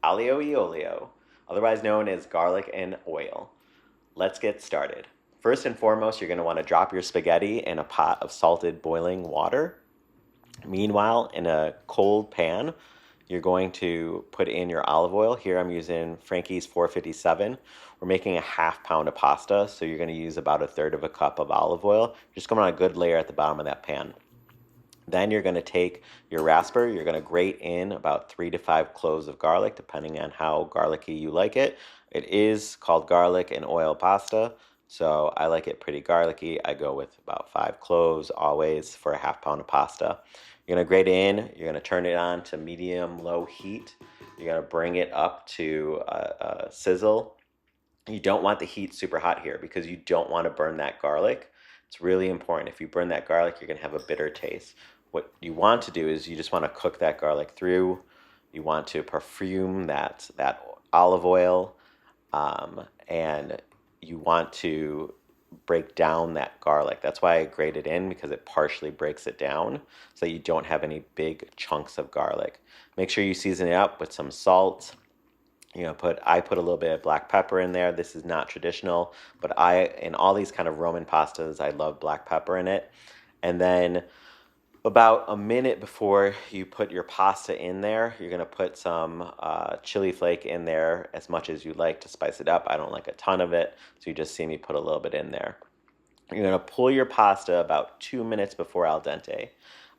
aglio e olio, otherwise known as garlic and oil. Let's get started. First and foremost, you're going to want to drop your spaghetti in a pot of salted boiling water. Meanwhile, in a cold pan, you're going to put in your olive oil. Here I'm using Frankie's 457. We're making a half pound of pasta, so you're going to use about a third of a cup of olive oil. Just going on a good layer at the bottom of that pan. Then you're going to take your rasper, you're going to grate in about 3 to 5 cloves of garlic, depending on how garlicky you like it. It is called garlic and oil pasta, so I like it pretty garlicky. I go with about 5 cloves always for a half pound of pasta. You're going to grate it in, you're going to turn it on to medium-low heat. You're going to bring it up to a sizzle. You don't want the heat super hot here because you don't want to burn that garlic. It's really important. If you burn that garlic, you're going to have a bitter taste. What you want to do is you just want to cook that garlic through. You want to perfume that olive oil, and you want to break down that garlic. That's why I grate it in, because it partially breaks it down so that you don't have any big chunks of garlic. Make sure you season it up with some salt. I put a little bit of black pepper in there. This is not traditional, but in all these kind of Roman pastas, I love black pepper in it. And then about a minute before you put your pasta in there, you're going to put some chili flake in there, as much as you like to spice it up. I don't like a ton of it, so you just see me put a little bit in there. You're going to pull your pasta about 2 minutes before al dente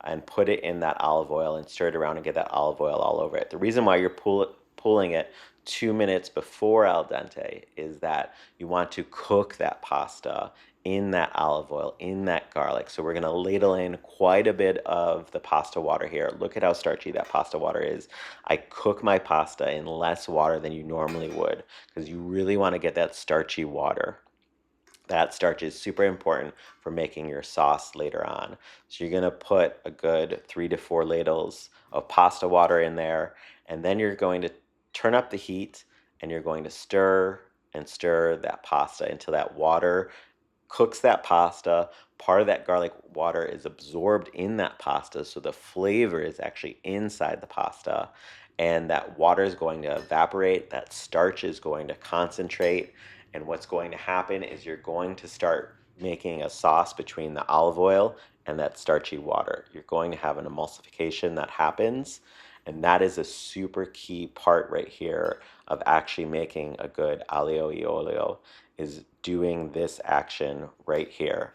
and put it in that olive oil and stir it around and get that olive oil all over it. The reason why you're pulling it 2 minutes before al dente is that you want to cook that pasta in that olive oil, in that garlic. So we're going to ladle in quite a bit of the pasta water here. Look at how starchy that pasta water is. I cook my pasta in less water than you normally would because you really want to get that starchy water. That starch is super important for making your sauce later on. So you're going to put a good 3 to 4 ladles of pasta water in there, and then you're going to turn up the heat and you're going to stir and stir that pasta until that water cooks that pasta. Part of that garlic water is absorbed in that pasta, so the flavor is actually inside the pasta, and that water is going to evaporate, that starch is going to concentrate, and what's going to happen is you're going to start making a sauce between the olive oil and that starchy water. You're going to have an emulsification that happens, and that is a super key part right here of actually making a good aglio e olio, is doing this action right here.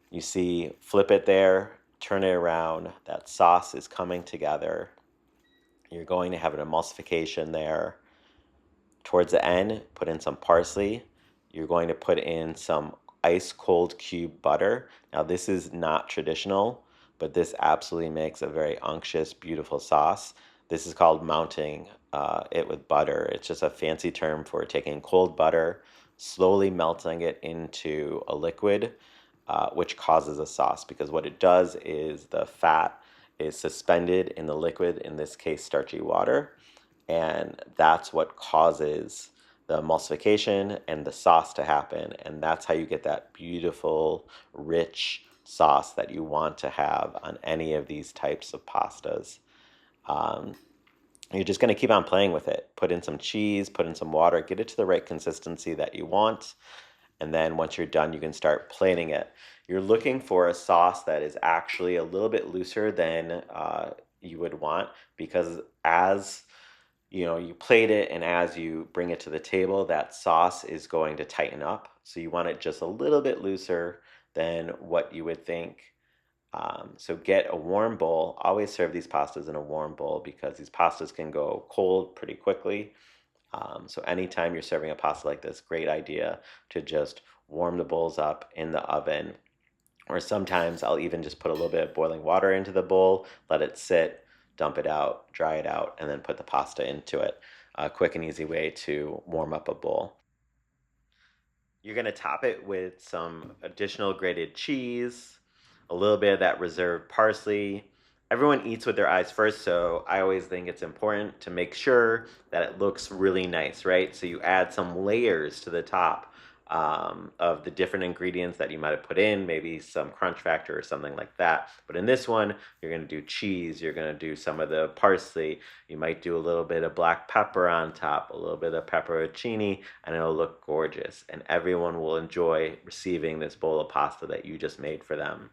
You see, flip it there, turn it around, that sauce is coming together. You're going to have an emulsification there. Towards the end, put in some parsley. You're going to put in some ice cold cube butter. Now this is not traditional, but this absolutely makes a very unctuous, beautiful sauce. This is called mounting it with butter. It's just a fancy term for taking cold butter, slowly melting it into a liquid, which causes a sauce, because what it does is the fat is suspended in the liquid, in this case starchy water, and that's what causes the emulsification and the sauce to happen, and that's how you get that beautiful, rich sauce that you want to have on any of these types of pastas. Um, you're just going to keep on playing with it. Put in some cheese, put in some water, get it to the right consistency that you want, and then once you're done, you can start plating it. You're looking for a sauce that is actually a little bit looser than you would want, because as you plate it and as you bring it to the table, that sauce is going to tighten up. So you want it just a little bit looser than what you would think. So get a warm bowl. Always serve these pastas in a warm bowl because these pastas can go cold pretty quickly. So anytime you're serving a pasta like this, great idea to just warm the bowls up in the oven. Or sometimes I'll even just put a little bit of boiling water into the bowl, let it sit, dump it out, dry it out, and then put the pasta into it. A quick and easy way to warm up a bowl. You're going to top it with some additional grated cheese, a little bit of that reserved parsley. Everyone eats with their eyes first, so I always think it's important to make sure that it looks really nice, right? So you add some layers to the top of the different ingredients that you might have put in, maybe some crunch factor or something like that. But in this one, you're going to do cheese, you're going to do some of the parsley, you might do a little bit of black pepper on top, a little bit of pepperoncini, and it'll look gorgeous. And everyone will enjoy receiving this bowl of pasta that you just made for them.